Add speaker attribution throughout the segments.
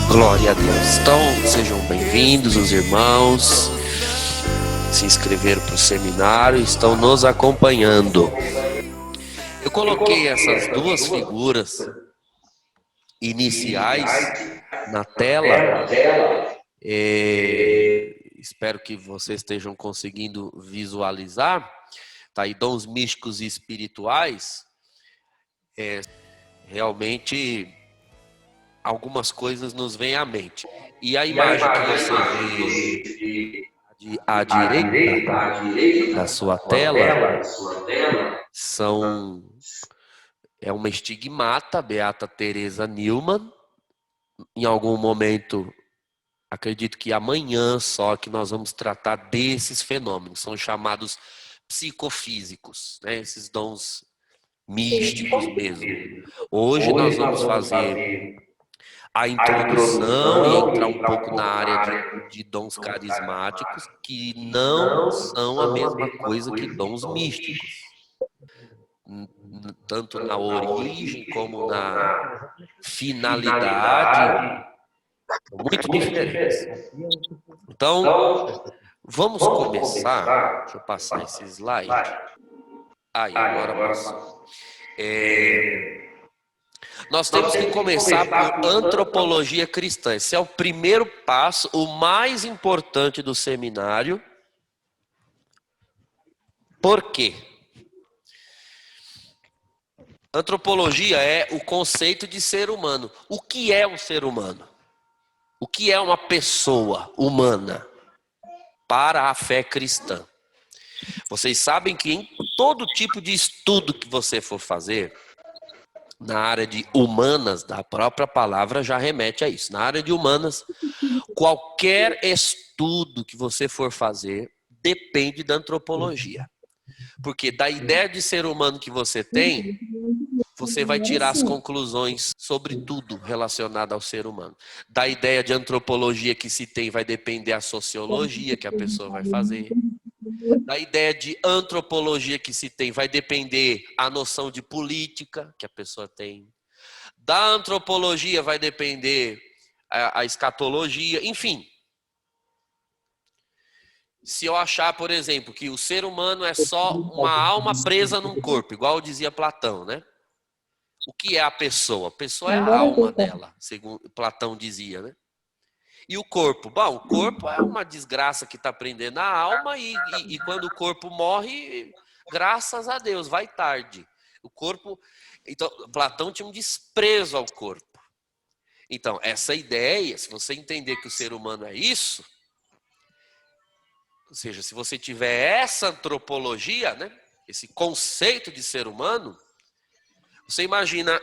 Speaker 1: Glória a Deus. Então, sejam bem-vindos os irmãos que se inscreveram para o seminário, estão nos acompanhando. Eu coloquei essas duas figuras iniciais na tela. Espero que vocês estejam conseguindo visualizar. Tá aí, dons místicos e espirituais. Realmente, algumas coisas nos vêm à mente. E a imagem que você vê à direita da sua tela é uma estigmata, Beata Teresa Neumann. Em algum momento, acredito que amanhã só, que nós vamos tratar desses fenômenos. São chamados psicofísicos, né? Esses dons místicos mesmo. Hoje nós vamos fazer a introdução e entrar um pouco na área de dons carismáticos, que não são a mesma coisa que dons místicos. Tanto na origem como na finalidade, são muito diferentes. Então, vamos começar. Deixa eu passar esse slide. Aí, agora passou. Nós temos que começar por antropologia cristã. Esse é o primeiro passo, o mais importante do seminário. Por quê? Antropologia é o conceito de ser humano. O que é um ser humano? O que é uma pessoa humana para a fé cristã? Vocês sabem que em todo tipo de estudo que você for fazer, na área de humanas, da própria palavra já remete a isso. Na área de humanas, qualquer estudo que você for fazer depende da antropologia. Porque da ideia de ser humano que você tem, você vai tirar as conclusões sobre tudo relacionado ao ser humano. Da ideia de antropologia que se tem, vai depender a sociologia que a pessoa vai fazer. Da ideia de antropologia que se tem, vai depender a noção de política que a pessoa tem. Da antropologia vai depender a escatologia, enfim. Se eu achar, por exemplo, que o ser humano é só uma alma presa num corpo, igual dizia Platão, né? O que é a pessoa? A pessoa é a alma dela, segundo Platão dizia, né? E o corpo? Bom, o corpo é uma desgraça que está prendendo a alma e quando o corpo morre, graças a Deus, vai tarde. O corpo... Então, Platão tinha um desprezo ao corpo. Então, essa ideia, se você entender que o ser humano é isso, ou seja, se você tiver essa antropologia, né, esse conceito de ser humano, você imagina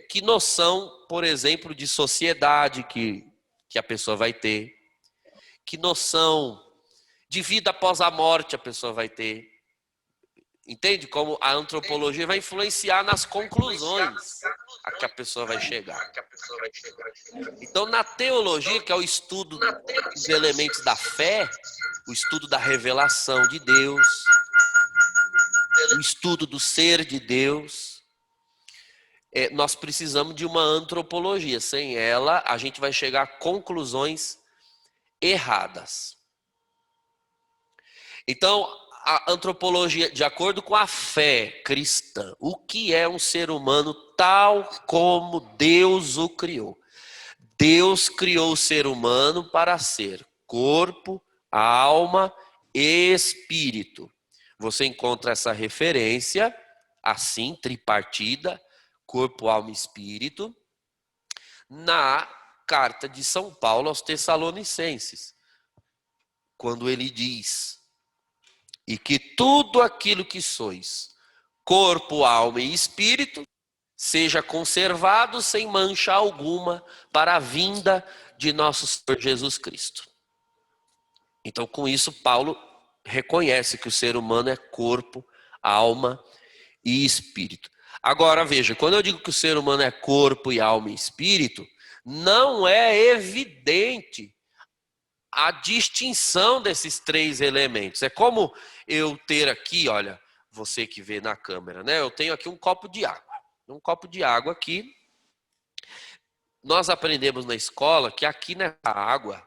Speaker 1: que noção, por exemplo, de sociedade que a pessoa vai ter, que noção de vida após a morte a pessoa vai ter. Entende como a antropologia vai influenciar nas conclusões a que a pessoa vai chegar. Então, na teologia, que é o estudo dos elementos da fé, o estudo da revelação de Deus, o estudo do ser de Deus, nós precisamos de uma antropologia. Sem ela, a gente vai chegar a conclusões erradas. Então, a antropologia, de acordo com a fé cristã, o que é um ser humano tal como Deus o criou? Deus criou o ser humano para ser corpo, alma e espírito. Você encontra essa referência, assim, tripartida, corpo, alma e espírito, na carta de São Paulo aos Tessalonicenses, quando ele diz: e que tudo aquilo que sois, corpo, alma e espírito, seja conservado sem mancha alguma para a vinda de nosso Senhor Jesus Cristo. Então, com isso, Paulo reconhece que o ser humano é corpo, alma e espírito. Agora, veja, quando eu digo que o ser humano é corpo e alma e espírito, não é evidente a distinção desses três elementos. É como eu ter aqui, olha, você que vê na câmera, né? Eu tenho aqui um copo de água. Um copo de água aqui. nós aprendemos na escola que aqui nessa água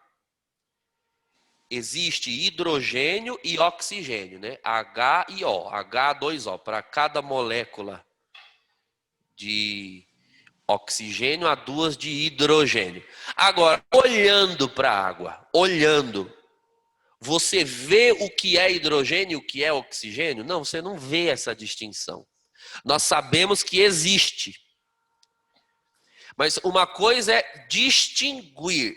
Speaker 1: existe hidrogênio e oxigênio, né? H e O, H2O. Para cada molécula de oxigênio, há duas de hidrogênio. Agora, olhando para a água, você vê o que é hidrogênio e o que é oxigênio? Não, você não vê essa distinção. Nós sabemos que existe. Mas uma coisa é distinguir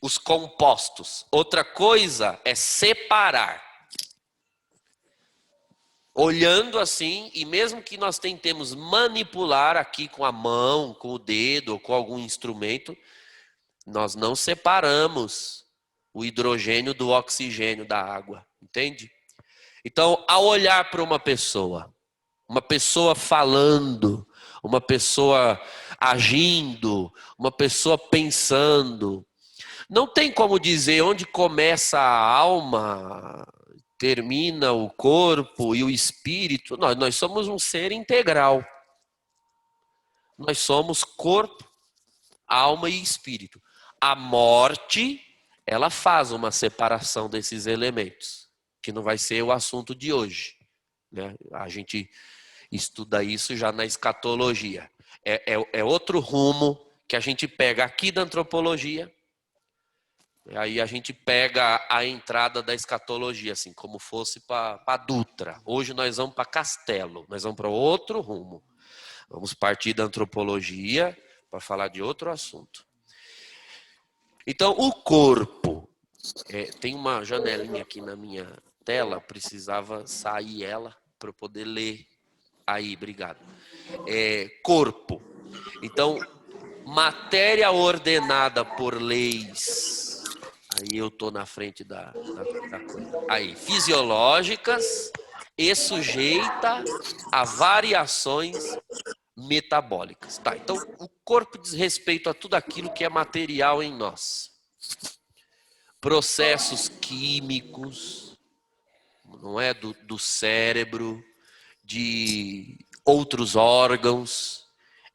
Speaker 1: os compostos. Outra coisa é separar. Olhando assim, e mesmo que nós tentemos manipular aqui com a mão, com o dedo ou com algum instrumento, nós não separamos o hidrogênio do oxigênio da água, entende? Então, ao olhar para uma pessoa falando, uma pessoa agindo, uma pessoa pensando, não tem como dizer onde começa a alma, termina o corpo e o espírito. Nós somos um ser integral. Nós somos corpo, alma e espírito. A morte, ela faz uma separação desses elementos, que não vai ser o assunto de hoje, né? A gente estuda isso já na escatologia. É outro rumo que a gente pega aqui da antropologia. Aí a gente pega a entrada da escatologia, assim, como fosse para Dutra. Hoje nós vamos para Castelo, nós vamos para outro rumo. Vamos partir da antropologia para falar de outro assunto. Então, o corpo. Tem uma janelinha aqui na minha tela, precisava sair ela para eu poder ler. Aí, obrigado. Corpo. Então, matéria ordenada por leis. Aí eu estou na frente da coisa. Aí, fisiológicas e sujeita a variações metabólicas. Tá, então o corpo diz respeito a tudo aquilo que é material em nós. Processos químicos, não é? Do cérebro, de outros órgãos.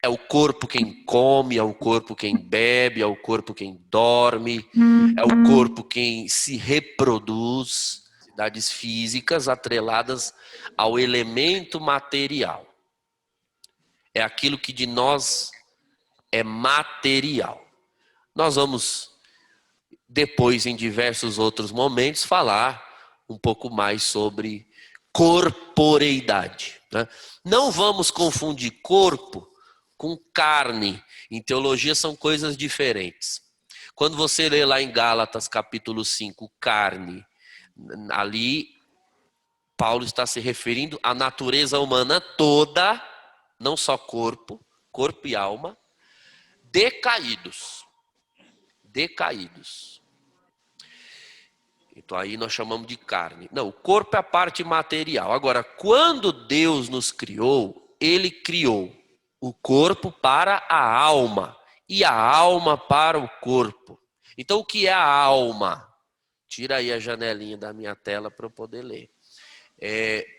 Speaker 1: É o corpo quem come, é o corpo quem bebe, é o corpo quem dorme, é o corpo quem se reproduz. Atividades físicas atreladas ao elemento material. É aquilo que de nós é material. Nós vamos, depois, em diversos outros momentos, falar um pouco mais sobre corporeidade, né? Não vamos confundir corpo com carne. Em teologia são coisas diferentes. Quando você lê lá em Gálatas capítulo 5, carne, ali Paulo está se referindo à natureza humana toda, não só corpo e alma, decaídos. Então aí nós chamamos de carne. Não, o corpo é a parte material. Agora, quando Deus nos criou, Ele criou o corpo para a alma e a alma para o corpo. Então o que é a alma? Tira aí a janelinha da minha tela para eu poder ler.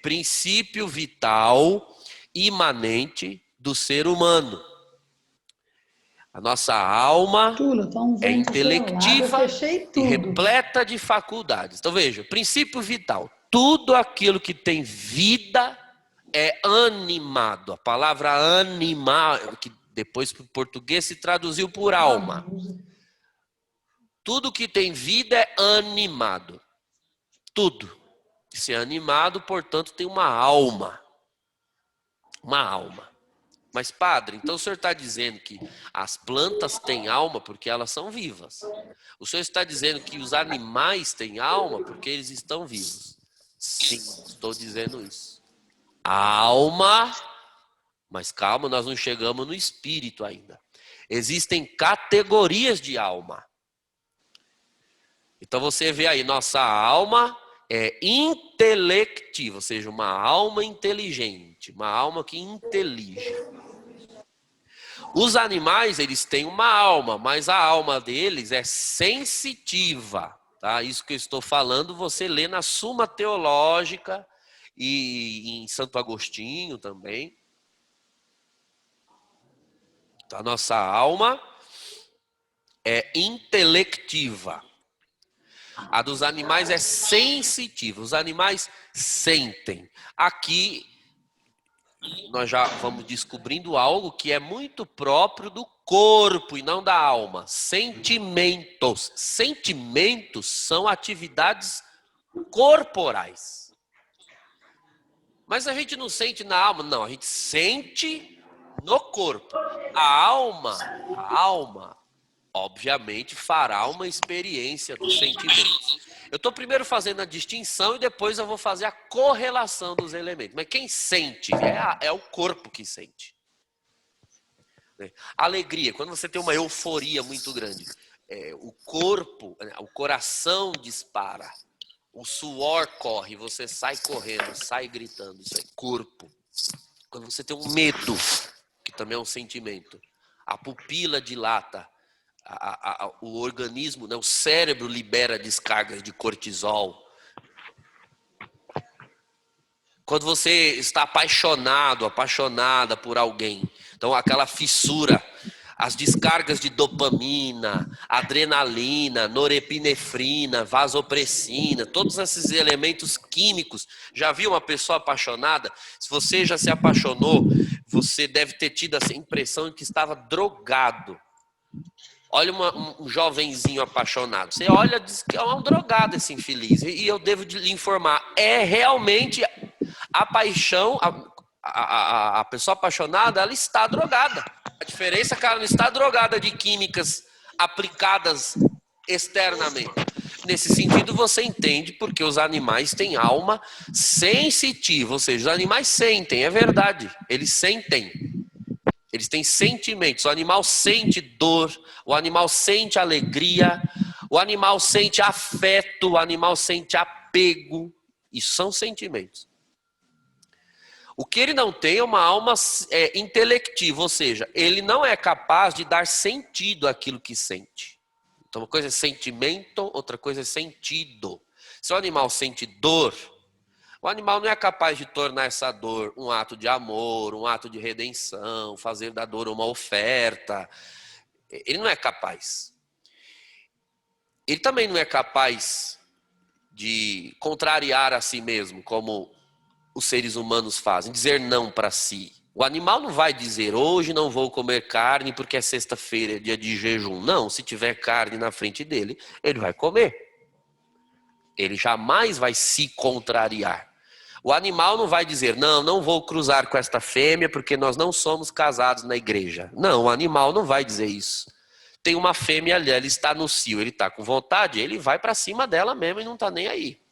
Speaker 1: Princípio vital imanente do ser humano. A nossa alma é intelectiva e repleta de faculdades. Então veja, princípio vital. Tudo aquilo que tem vida é animado. A palavra animar, que depois para o português se traduziu por alma. Tudo que tem vida é animado. Tudo. Se é animado, portanto, tem uma alma. Uma alma. Mas, padre, então o senhor está dizendo que as plantas têm alma porque elas são vivas. O senhor está dizendo que os animais têm alma porque eles estão vivos. Sim, estou dizendo isso. A alma, mas calma, nós não chegamos no espírito ainda. Existem categorias de alma. Então você vê aí, nossa alma é intelectiva, ou seja, uma alma inteligente, uma alma que intelige. Os animais, eles têm uma alma, mas a alma deles é sensitiva, tá? Isso que eu estou falando, você lê na Suma Teológica e em Santo Agostinho também. Então, a nossa alma é intelectiva. A dos animais é sensitiva. Os animais sentem. Aqui nós já vamos descobrindo algo que é muito próprio do corpo e não da alma. Sentimentos. Sentimentos são atividades corporais. Mas a gente não sente na alma, não. A gente sente no corpo. A alma, obviamente, fará uma experiência dos sentimentos. Eu estou primeiro fazendo a distinção e depois eu vou fazer a correlação dos elementos. Mas quem sente é o corpo que sente. Alegria, quando você tem uma euforia muito grande, o corpo, o coração dispara, o suor corre, você sai correndo, sai gritando, isso é corpo. Quando você tem um medo, que também é um sentimento, a pupila dilata, o organismo, né, o cérebro libera descargas de cortisol. Quando você está apaixonado, apaixonada por alguém, então aquela fissura, as descargas de dopamina, adrenalina, norepinefrina, vasopressina, todos esses elementos químicos. Já viu uma pessoa apaixonada? Se você já se apaixonou, você deve ter tido essa impressão de que estava drogado. Olha um jovenzinho apaixonado. Você olha e diz que é um drogado esse infeliz. E eu devo lhe informar, é realmente a paixão, a pessoa apaixonada, ela está drogada. A diferença é que ela não está drogada de químicas aplicadas externamente. Nesse sentido, você entende porque os animais têm alma sensitiva, ou seja, os animais sentem, é verdade, eles sentem. Eles têm sentimentos. O animal sente dor, o animal sente alegria, o animal sente afeto, o animal sente apego. Isso são sentimentos. O que ele não tem é uma alma intelectiva, ou seja, ele não é capaz de dar sentido àquilo que sente. Então, uma coisa é sentimento, outra coisa é sentido. Se o animal sente dor, o animal não é capaz de tornar essa dor um ato de amor, um ato de redenção, fazer da dor uma oferta. Ele não é capaz. Ele também não é capaz de contrariar a si mesmo, como os seres humanos fazem, dizer não para si. O animal não vai dizer, hoje não vou comer carne porque é sexta-feira, é dia de jejum. Não, se tiver carne na frente dele, ele vai comer. Ele jamais vai se contrariar. O animal não vai dizer, não vou cruzar com esta fêmea porque nós não somos casados na igreja. Não, o animal não vai dizer isso. Tem uma fêmea ali, ela está no cio, ele está com vontade, ele vai para cima dela mesmo e não está nem aí.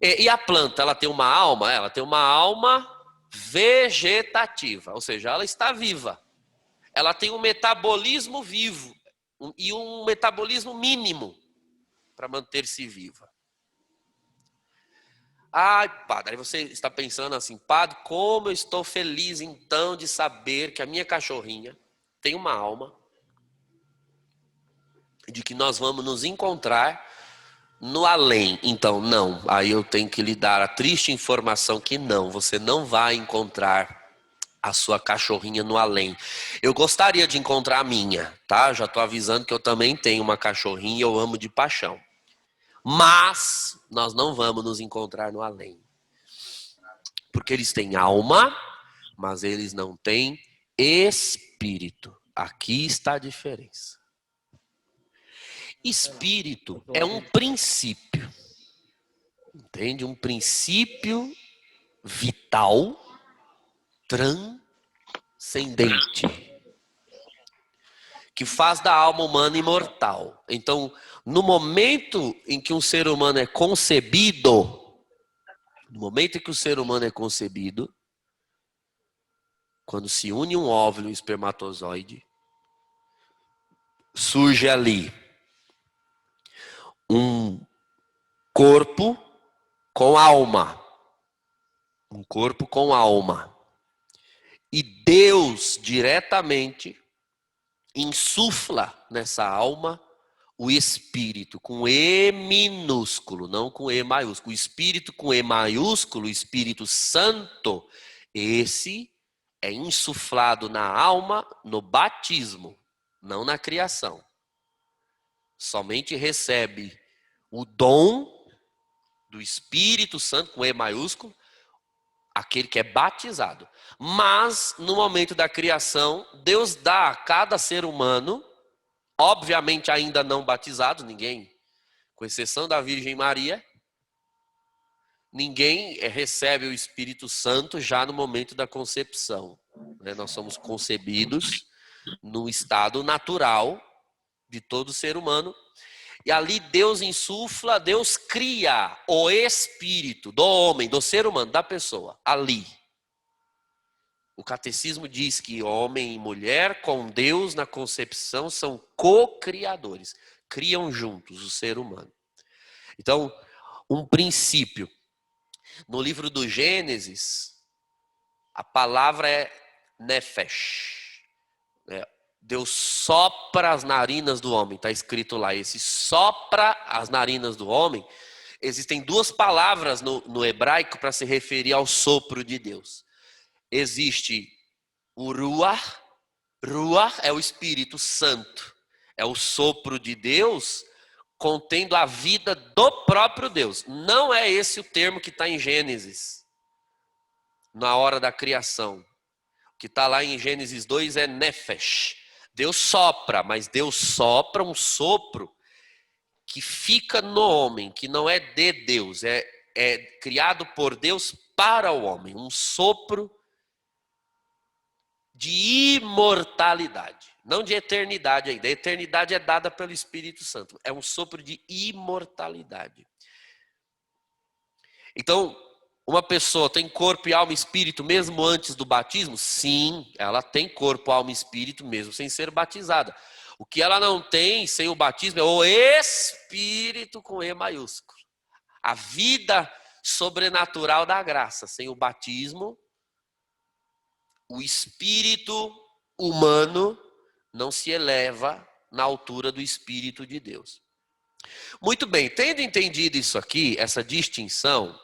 Speaker 1: E a planta, ela tem uma alma? Ela tem uma alma vegetativa, ou seja, ela está viva. Ela tem um metabolismo vivo e um metabolismo mínimo para manter-se viva. Ai, padre, aí você está pensando assim, padre, como eu estou feliz então de saber que a minha cachorrinha tem uma alma, de que nós vamos nos encontrar no além. Então, não, aí eu tenho que lhe dar a triste informação que não, você não vai encontrar a sua cachorrinha no além. Eu gostaria de encontrar a minha, tá? Já estou avisando que eu também tenho uma cachorrinha e eu amo de paixão. Mas nós não vamos nos encontrar no além. Porque eles têm alma, mas eles não têm espírito. Aqui está a diferença. Espírito é um princípio. Entende? Um princípio vital, transcendente, que faz da alma humana imortal. Então, no momento em que um ser humano é concebido, no momento em que o ser humano é concebido, quando se une um óvulo e um espermatozoide, surge ali um corpo com alma. Um corpo com alma. E Deus diretamente insufla nessa alma o Espírito, com E minúsculo, não com E maiúsculo. O Espírito com E maiúsculo, o Espírito Santo, esse é insuflado na alma no batismo, não na criação. Somente recebe o dom do Espírito Santo, com E maiúsculo, aquele que é batizado. Mas, no momento da criação, Deus dá a cada ser humano, obviamente ainda não batizado, ninguém, com exceção da Virgem Maria, ninguém recebe o Espírito Santo já no momento da concepção. Nós somos concebidos no estado natural de todo ser humano. E ali Deus insufla, Deus cria o espírito do homem, do ser humano, da pessoa, ali. O catecismo diz que homem e mulher com Deus na concepção são co-criadores, criam juntos o ser humano. Então, um princípio. No livro do Gênesis, a palavra é nefesh. Deus sopra as narinas do homem, está escrito lá. Esse sopra as narinas do homem. Existem duas palavras no hebraico para se referir ao sopro de Deus. Existe o ruach. Ruach é o Espírito Santo. É o sopro de Deus contendo a vida do próprio Deus. Não é esse o termo que está em Gênesis, na hora da criação. O que está lá em Gênesis 2 é nefesh. Deus sopra, mas Deus sopra um sopro que fica no homem, que não é de Deus, é criado por Deus para o homem. Um sopro de imortalidade, não de eternidade ainda. A eternidade é dada pelo Espírito Santo. É um sopro de imortalidade. Então, uma pessoa tem corpo e alma e espírito mesmo antes do batismo? Sim, ela tem corpo, alma e espírito mesmo sem ser batizada. O que ela não tem sem o batismo é o Espírito com E maiúsculo. A vida sobrenatural da graça. Sem o batismo, o espírito humano não se eleva na altura do Espírito de Deus. Muito bem, tendo entendido isso aqui, essa distinção,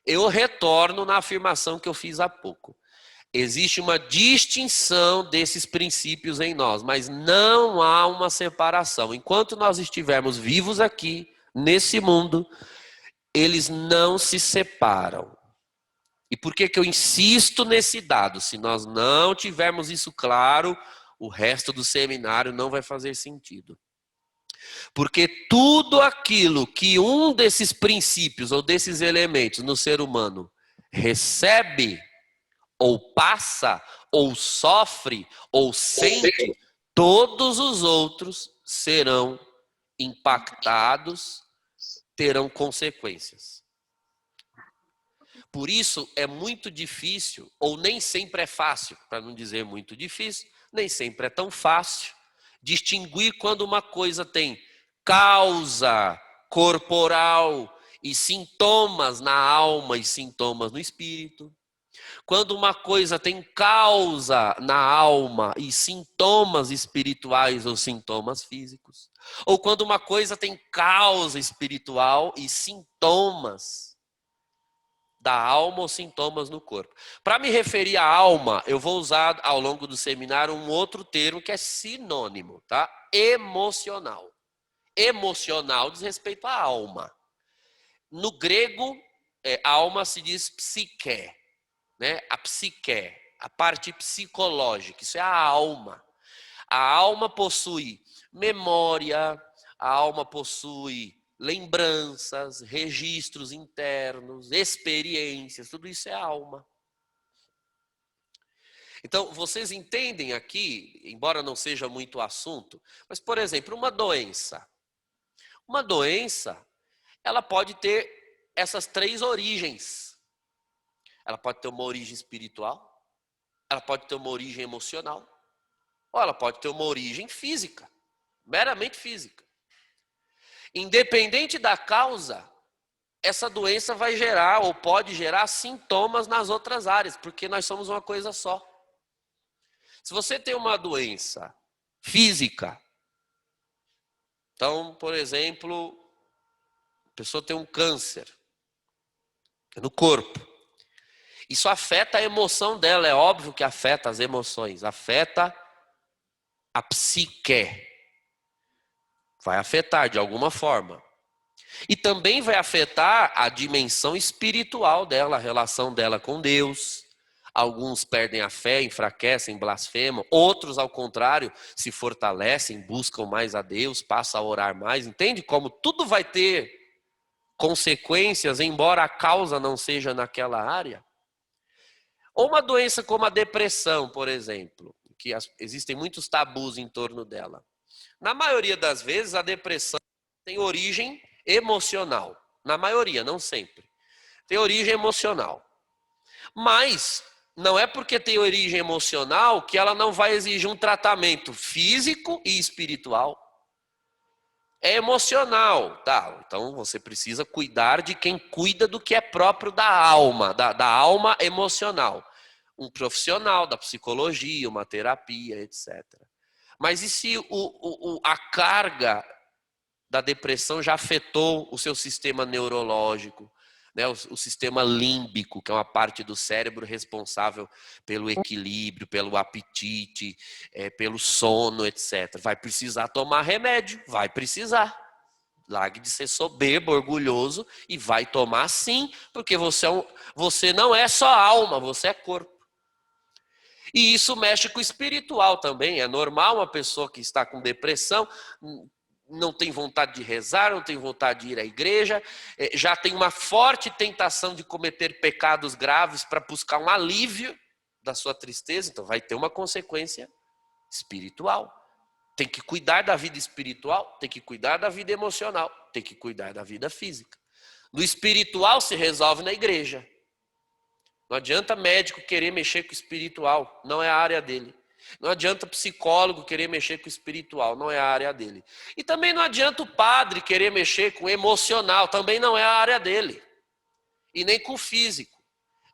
Speaker 1: eu retorno na afirmação que eu fiz há pouco. Existe uma distinção desses princípios em nós, mas não há uma separação. Enquanto nós estivermos vivos aqui, nesse mundo, eles não se separam. E por que eu insisto nesse dado? Se nós não tivermos isso claro, o resto do seminário não vai fazer sentido. Porque tudo aquilo que um desses princípios ou desses elementos no ser humano recebe, ou passa, ou sofre, ou sente, todos os outros serão impactados, terão consequências. Por isso é muito difícil, ou nem sempre é fácil, para não dizer muito difícil, nem sempre é tão fácil, distinguir quando uma coisa tem causa corporal e sintomas na alma e sintomas no espírito. Quando uma coisa tem causa na alma e sintomas espirituais ou sintomas físicos. Ou quando uma coisa tem causa espiritual e sintomas da alma ou sintomas no corpo. Para me referir à alma, eu vou usar ao longo do seminário um outro termo que é sinônimo, tá? Emocional. Emocional diz respeito à alma. No grego, alma se diz psique, né? A psique, a parte psicológica, isso é a alma. A alma possui memória, a alma possui lembranças, registros internos, experiências, tudo isso é alma. Então, vocês entendem aqui, embora não seja muito assunto, mas, por exemplo, uma doença. Uma doença, ela pode ter essas três origens. Ela pode ter uma origem espiritual, ela pode ter uma origem emocional, ou ela pode ter uma origem física, meramente física. Independente da causa, essa doença vai gerar ou pode gerar sintomas nas outras áreas, porque nós somos uma coisa só. Se você tem uma doença física, então, por exemplo, a pessoa tem um câncer no corpo. Isso afeta a emoção dela, é óbvio que afeta as emoções, afeta a psique. Vai afetar de alguma forma. E também vai afetar a dimensão espiritual dela, a relação dela com Deus. Alguns perdem a fé, enfraquecem, blasfemam. Outros, ao contrário, se fortalecem, buscam mais a Deus, passam a orar mais. Entende como tudo vai ter consequências, embora a causa não seja naquela área? Ou uma doença como a depressão, por exemplo, que existem muitos tabus em torno dela. Na maioria das vezes, a depressão tem origem emocional. Na maioria, não sempre. Tem origem emocional. Mas não é porque tem origem emocional que ela não vai exigir um tratamento físico e espiritual. É emocional, tá? Então você precisa cuidar de quem cuida do que é próprio da alma, da alma emocional. Um profissional da psicologia, uma terapia, etc. Mas e se a carga da depressão já afetou o seu sistema neurológico, né? O sistema límbico, que é uma parte do cérebro responsável pelo equilíbrio, pelo apetite, pelo sono, etc. Vai precisar tomar remédio, vai precisar. Largue de ser soberbo, orgulhoso e vai tomar sim, porque você não é só alma, você é corpo. E isso mexe com o espiritual também. É normal uma pessoa que está com depressão, não tem vontade de rezar, não tem vontade de ir à igreja, já tem uma forte tentação de cometer pecados graves para buscar um alívio da sua tristeza, então vai ter uma consequência espiritual. Tem que cuidar da vida espiritual, tem que cuidar da vida emocional, tem que cuidar da vida física. No espiritual se resolve na igreja. Não adianta médico querer mexer com o espiritual, não é a área dele. Não adianta psicólogo querer mexer com o espiritual, não é a área dele. E também não adianta o padre querer mexer com o emocional, também não é a área dele. E nem com o físico.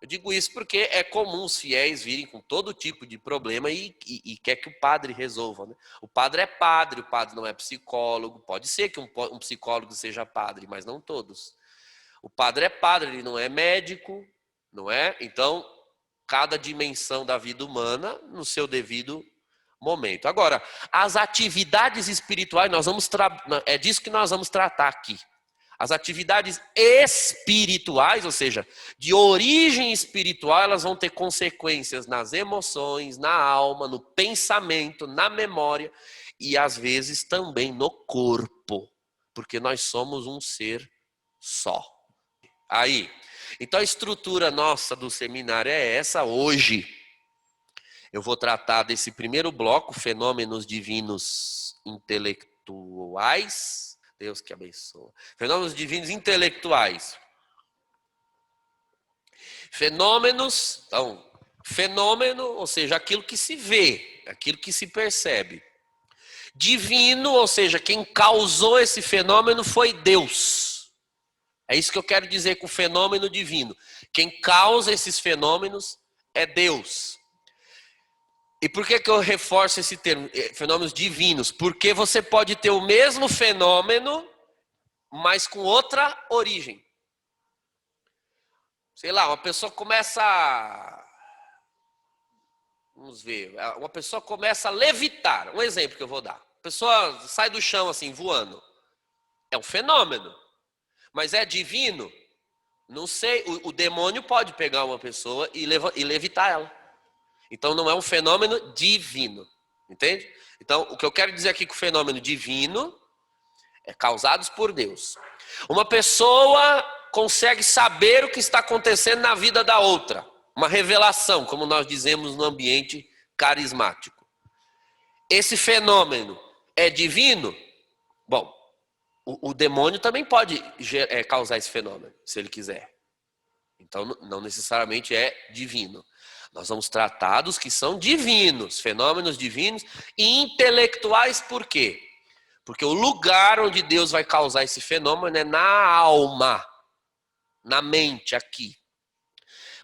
Speaker 1: Eu digo isso porque é comum os fiéis virem com todo tipo de problema e quer que o padre resolva, né? O padre é padre, o padre não é psicólogo. Pode ser que um psicólogo seja padre, mas não todos. O padre é padre, ele não é médico, não é? Então, cada dimensão da vida humana no seu devido momento. Agora, as atividades espirituais, é disso que nós vamos tratar aqui. As atividades espirituais, ou seja, de origem espiritual, elas vão ter consequências nas emoções, na alma, no pensamento, na memória e às vezes também no corpo, porque nós somos um ser só. Aí, então a estrutura nossa do seminário é essa hoje. Eu vou tratar desse primeiro bloco, fenômenos divinos intelectuais. Deus que abençoa. Fenômenos divinos intelectuais. Fenômenos, então, fenômeno, ou seja, aquilo que se vê, aquilo que se percebe. Divino, ou seja, quem causou esse fenômeno foi Deus. É isso que eu quero dizer com fenômeno divino. Quem causa esses fenômenos é Deus. E por que eu reforço esse termo, fenômenos divinos? Porque você pode ter o mesmo fenômeno, mas com outra origem. Sei lá, uma pessoa começa vamos ver, uma pessoa começa a levitar. Um exemplo que eu vou dar. A pessoa sai do chão assim, voando. É um fenômeno. Mas é divino? Não sei. O demônio pode pegar uma pessoa e levitar ela. Então não é um fenômeno divino. Entende? Então, o que eu quero dizer aqui com o fenômeno divino é causados por Deus. Uma pessoa consegue saber o que está acontecendo na vida da outra. Uma revelação, como nós dizemos no ambiente carismático. Esse fenômeno é divino? Bom, o demônio também pode causar esse fenômeno, se ele quiser. Então, não necessariamente é divino. Nós vamos tratar dos que são divinos, fenômenos divinos e intelectuais, por quê? Porque o lugar onde Deus vai causar esse fenômeno é na alma, na mente aqui.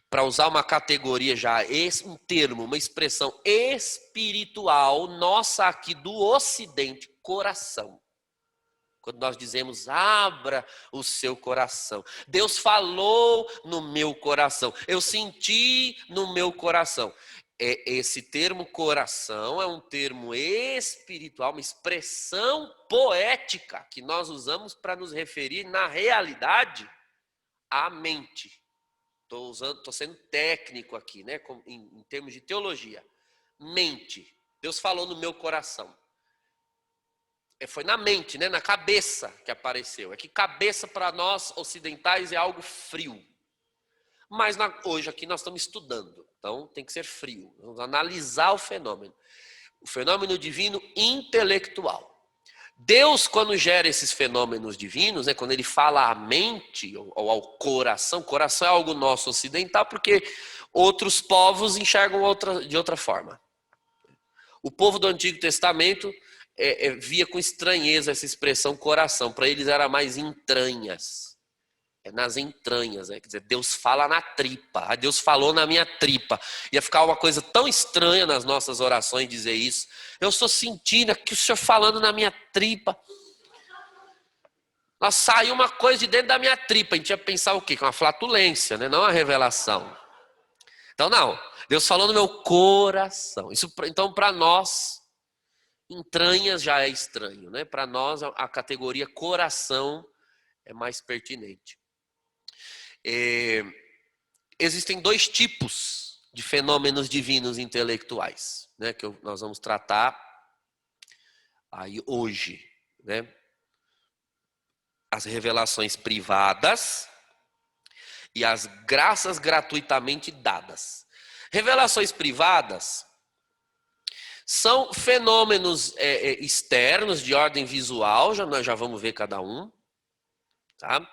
Speaker 1: Para usar uma categoria já, um termo, uma expressão espiritual, nossa aqui do Ocidente, coração. Quando nós dizemos, abra o seu coração. Deus falou no meu coração. Eu senti no meu coração. Esse termo coração é um termo espiritual, uma expressão poética que nós usamos para nos referir, na realidade, à mente. Estou sendo técnico aqui, né? Em termos de teologia. Mente. Deus falou no meu coração. Foi na mente, né? Na cabeça que apareceu. É que cabeça para nós ocidentais é algo frio. Mas hoje aqui nós estamos estudando. Então tem que ser frio. Vamos analisar o fenômeno. O fenômeno divino intelectual. Deus, quando gera esses fenômenos divinos, né, quando ele fala à mente ou ao coração é algo nosso ocidental, porque outros povos enxergam de outra forma. O povo do Antigo Testamento via com estranheza essa expressão coração. Para eles era mais entranhas. É nas entranhas, né? Quer dizer, Deus fala na tripa. Deus falou na minha tripa. Ia ficar uma coisa tão estranha nas nossas orações dizer isso. Eu estou sentindo aqui o Senhor falando na minha tripa. Nós saiu uma coisa de dentro da minha tripa. A gente ia pensar o quê? Que é uma flatulência, né? Não uma revelação. Então, não. Deus falou no meu coração. Então, para nós, entranhas já é estranho, né? Para nós, a categoria coração é mais pertinente. Existem dois tipos de fenômenos divinos intelectuais, né? Que nós vamos tratar aí hoje, né? As revelações privadas e as graças gratuitamente dadas. Revelações privadas são fenômenos externos de ordem visual, nós já vamos ver cada um, tá?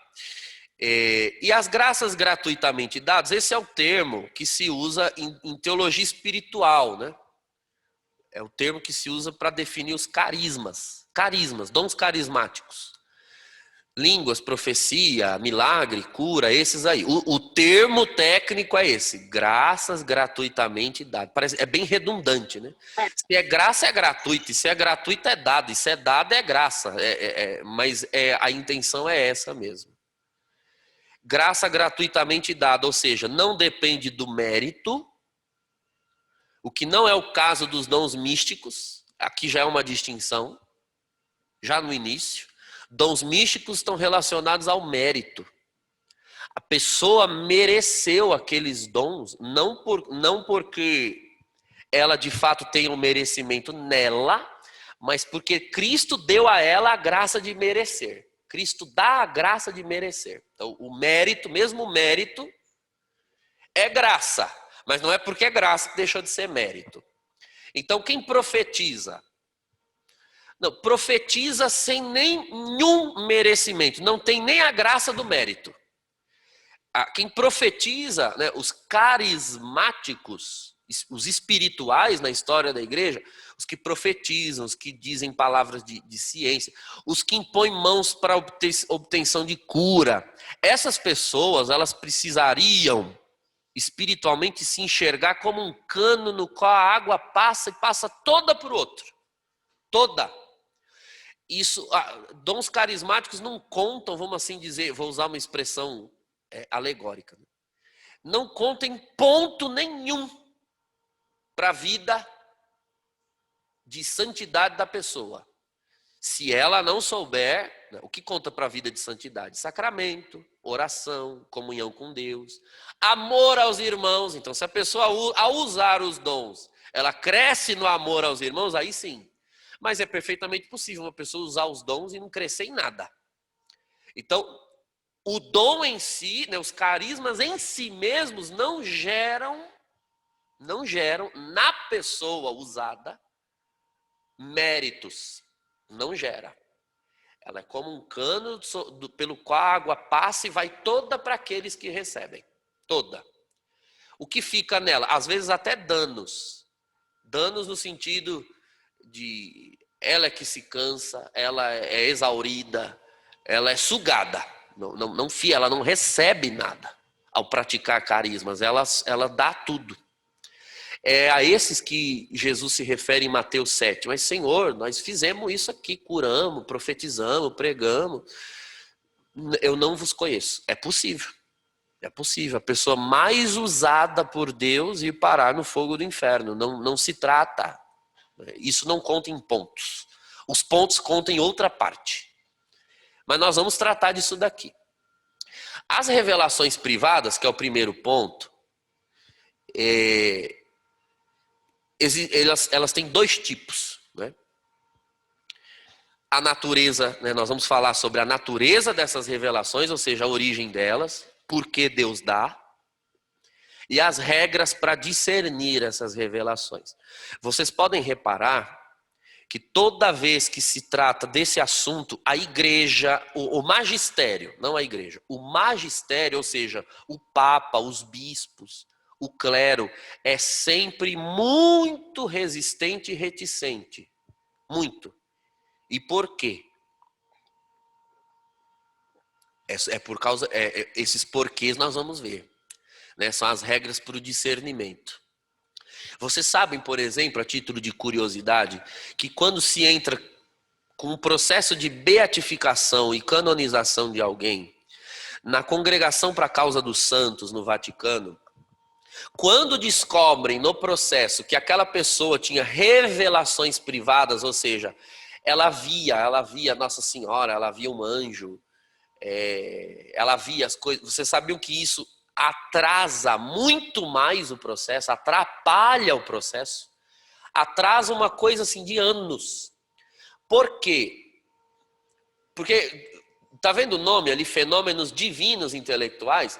Speaker 1: E as graças gratuitamente dadas, esse é o termo que se usa em teologia espiritual, né? É o termo que se usa para definir os carismas, dons carismáticos. Línguas, profecia, milagre, cura, esses aí. O termo técnico é esse, graças gratuitamente dadas. É bem redundante, né? Se é graça, é gratuito. E se é gratuito, é dado. E se é dado, é graça. Mas a intenção é essa mesmo. Graça gratuitamente dada, ou seja, não depende do mérito, o que não é o caso dos dons místicos. Aqui já é uma distinção, já no início. Dons místicos estão relacionados ao mérito. A pessoa mereceu aqueles dons, não porque ela de fato tem um merecimento nela, mas porque Cristo deu a ela a graça de merecer. Cristo dá a graça de merecer. Então, o mérito, mesmo o mérito, é graça. Mas não é porque é graça que deixou de ser mérito. Então, quem profetiza? Não, profetiza sem nenhum merecimento. Não tem nem a graça do mérito. Quem profetiza, né, os carismáticos, os espirituais na história da igreja, os que profetizam, os que dizem palavras de ciência, os que impõem mãos para obtenção de cura. Essas pessoas, elas precisariam espiritualmente se enxergar como um cano no qual a água passa e passa toda para o outro. Toda. Isso, dons carismáticos não contam, vamos assim dizer, vou usar uma expressão alegórica. Não contam em ponto nenhum para a vida de santidade da pessoa. Se ela não souber, o que conta para a vida de santidade? Sacramento, oração, comunhão com Deus, amor aos irmãos. Então, se a pessoa, ao usar os dons, ela cresce no amor aos irmãos, aí sim. Mas é perfeitamente possível uma pessoa usar os dons e não crescer em nada. Então, o dom em si, né, os carismas em si mesmos não geram na pessoa usada méritos. Não gera. Ela é como um cano pelo qual a água passa e vai toda para aqueles que recebem. Toda. O que fica nela? Às vezes até danos. Danos no sentido de ela é que se cansa, ela é exaurida, ela é sugada. Ela não recebe nada ao praticar carismas, ela dá tudo. É a esses que Jesus se refere em Mateus 7. Mas, Senhor, nós fizemos isso aqui, curamos, profetizamos, pregamos. Eu não vos conheço. É possível. É possível. A pessoa mais usada por Deus ir parar no fogo do inferno. Não se trata. Isso não conta em pontos. Os pontos contam em outra parte. Mas nós vamos tratar disso daqui. As revelações privadas, que é o primeiro ponto, elas têm dois tipos, né? A natureza, né, nós vamos falar sobre a natureza dessas revelações, ou seja, a origem delas, por que Deus dá, e as regras para discernir essas revelações. Vocês podem reparar que toda vez que se trata desse assunto, a igreja, o magistério, não a igreja, o magistério, ou seja, o papa, os bispos, o clero, é sempre muito resistente e reticente. Muito. E por quê? É por causa, esses porquês nós vamos ver, né? São as regras para o discernimento. Vocês sabem, por exemplo, a título de curiosidade, que quando se entra com um processo de beatificação e canonização de alguém, na Congregação para a Causa dos Santos, no Vaticano, quando descobrem no processo que aquela pessoa tinha revelações privadas, ou seja, ela via Nossa Senhora, ela via um anjo, ela via as coisas. Vocês sabiam que isso atrasa muito mais o processo, atrapalha o processo, atrasa uma coisa assim de anos. Por quê? Porque, tá vendo o nome ali, fenômenos divinos intelectuais?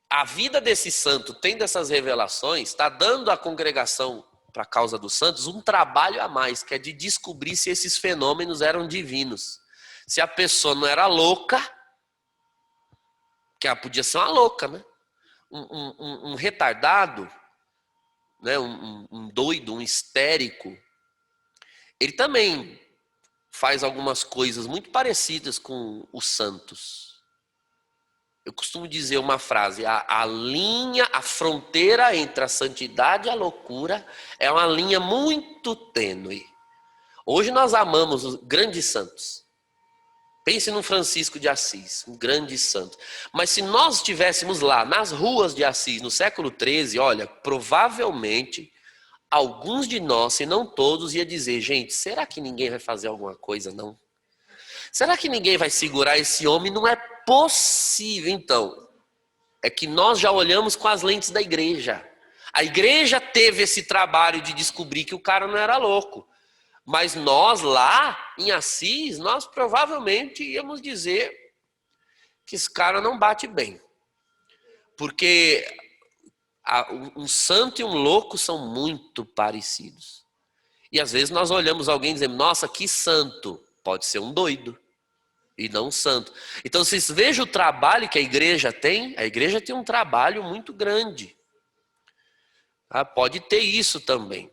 Speaker 1: A vida desse santo, tendo essas revelações, está dando à congregação para a causa dos santos um trabalho a mais, que é de descobrir se esses fenômenos eram divinos. Se a pessoa não era louca, que ela podia ser uma louca, né? Um retardado, né? Um doido, um histérico, ele também faz algumas coisas muito parecidas com os santos. Eu costumo dizer uma frase: a fronteira entre a santidade e a loucura é uma linha muito tênue. Hoje nós amamos os grandes santos. Pense no Francisco de Assis, um grande santo. Mas se nós estivéssemos lá, nas ruas de Assis, no século XIII, olha, provavelmente alguns de nós, se não todos, ia dizer: gente, será que ninguém vai fazer alguma coisa, não? Será que ninguém vai segurar esse homem? Não é possível. Então, é que nós já olhamos com as lentes da igreja. A igreja teve esse trabalho de descobrir que o cara não era louco. Mas nós lá, em Assis, nós provavelmente íamos dizer que esse cara não bate bem. Porque um santo e um louco são muito parecidos. E às vezes nós olhamos alguém e dizemos: nossa, que santo. Pode ser um doido e não um santo. Então vocês vejam o trabalho que a igreja tem. A igreja tem um trabalho muito grande. Pode ter isso também.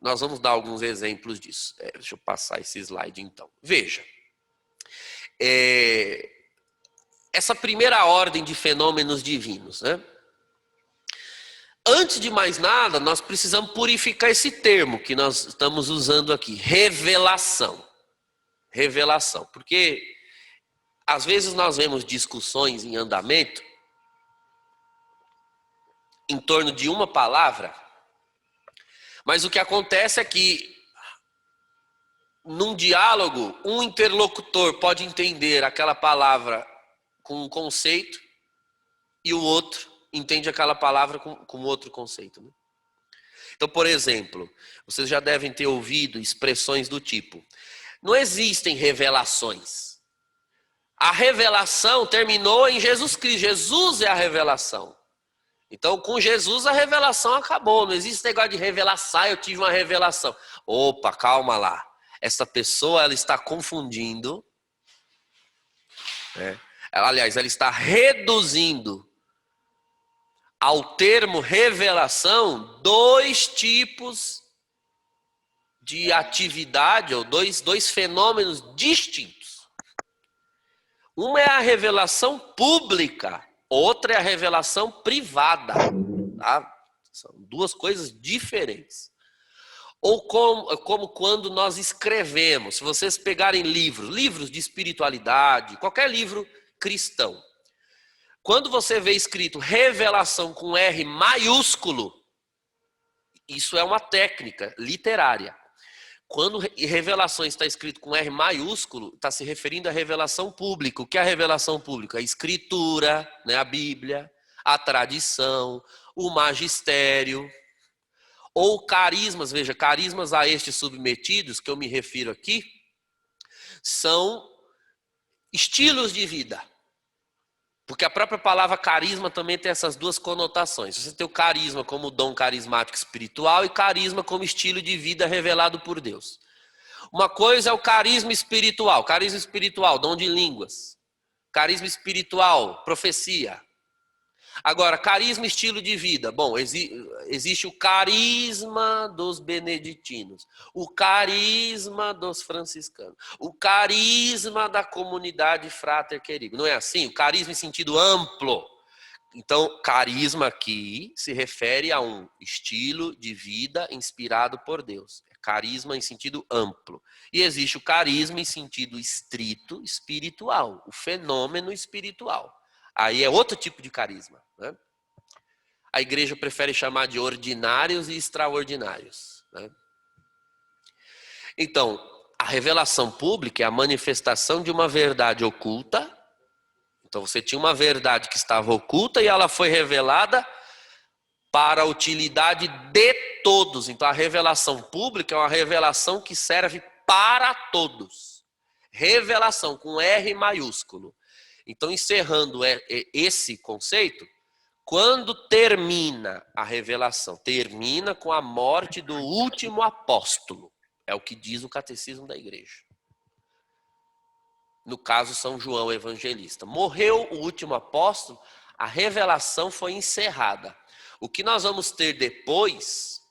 Speaker 1: Nós vamos dar alguns exemplos disso. Deixa eu passar esse slide então. Veja. Essa primeira ordem de fenômenos divinos, né? Antes de mais nada, nós precisamos purificar esse termo que nós estamos usando aqui, revelação. Revelação, porque às vezes nós vemos discussões em andamento em torno de uma palavra, mas o que acontece é que num diálogo, um interlocutor pode entender aquela palavra com um conceito e o outro entende aquela palavra com outro conceito, né? Então, por exemplo, vocês já devem ter ouvido expressões do tipo: não existem revelações. A revelação terminou em Jesus Cristo. Jesus é a revelação. Então, com Jesus, a revelação acabou. Não existe negócio de revelação. Eu tive uma revelação. Opa, calma lá. Essa pessoa, ela está confundindo. Aliás, ela está reduzindo ao termo revelação dois tipos de atividade, ou dois fenômenos distintos. Uma é a revelação pública, outra é a revelação privada. Tá? São duas coisas diferentes. Ou como quando nós escrevemos, se vocês pegarem livros de espiritualidade, qualquer livro cristão, quando você vê escrito revelação com R maiúsculo, isso é uma técnica literária. Quando revelação está escrito com R maiúsculo, está se referindo à revelação pública. O que é a revelação pública? A escritura, né, a Bíblia, a tradição, o magistério, ou carismas. Veja, carismas a estes submetidos, que eu me refiro aqui, são estilos de vida. Porque a própria palavra carisma também tem essas duas conotações. Você tem o carisma como dom carismático espiritual e carisma como estilo de vida revelado por Deus. Uma coisa é o carisma espiritual, dom de línguas. Carisma espiritual, profecia. Agora, carisma, estilo de vida. Bom, existe o carisma dos beneditinos, o carisma dos franciscanos, o carisma da comunidade Frater Querido. Não é assim? O carisma em sentido amplo. Então, carisma aqui se refere a um estilo de vida inspirado por Deus. É carisma em sentido amplo. E existe o carisma em sentido estrito, espiritual, o fenômeno espiritual. Aí é outro tipo de carisma, né? A igreja prefere chamar de ordinários e extraordinários, né? Então, a revelação pública é a manifestação de uma verdade oculta. Então, você tinha uma verdade que estava oculta e ela foi revelada para a utilidade de todos. Então, a revelação pública é uma revelação que serve para todos. Revelação com R maiúsculo. Então, encerrando esse conceito, quando termina a revelação? Termina com a morte do último apóstolo. É o que diz o catecismo da igreja. No caso, São João Evangelista. Morreu o último apóstolo, a revelação foi encerrada. O que nós vamos ter depois,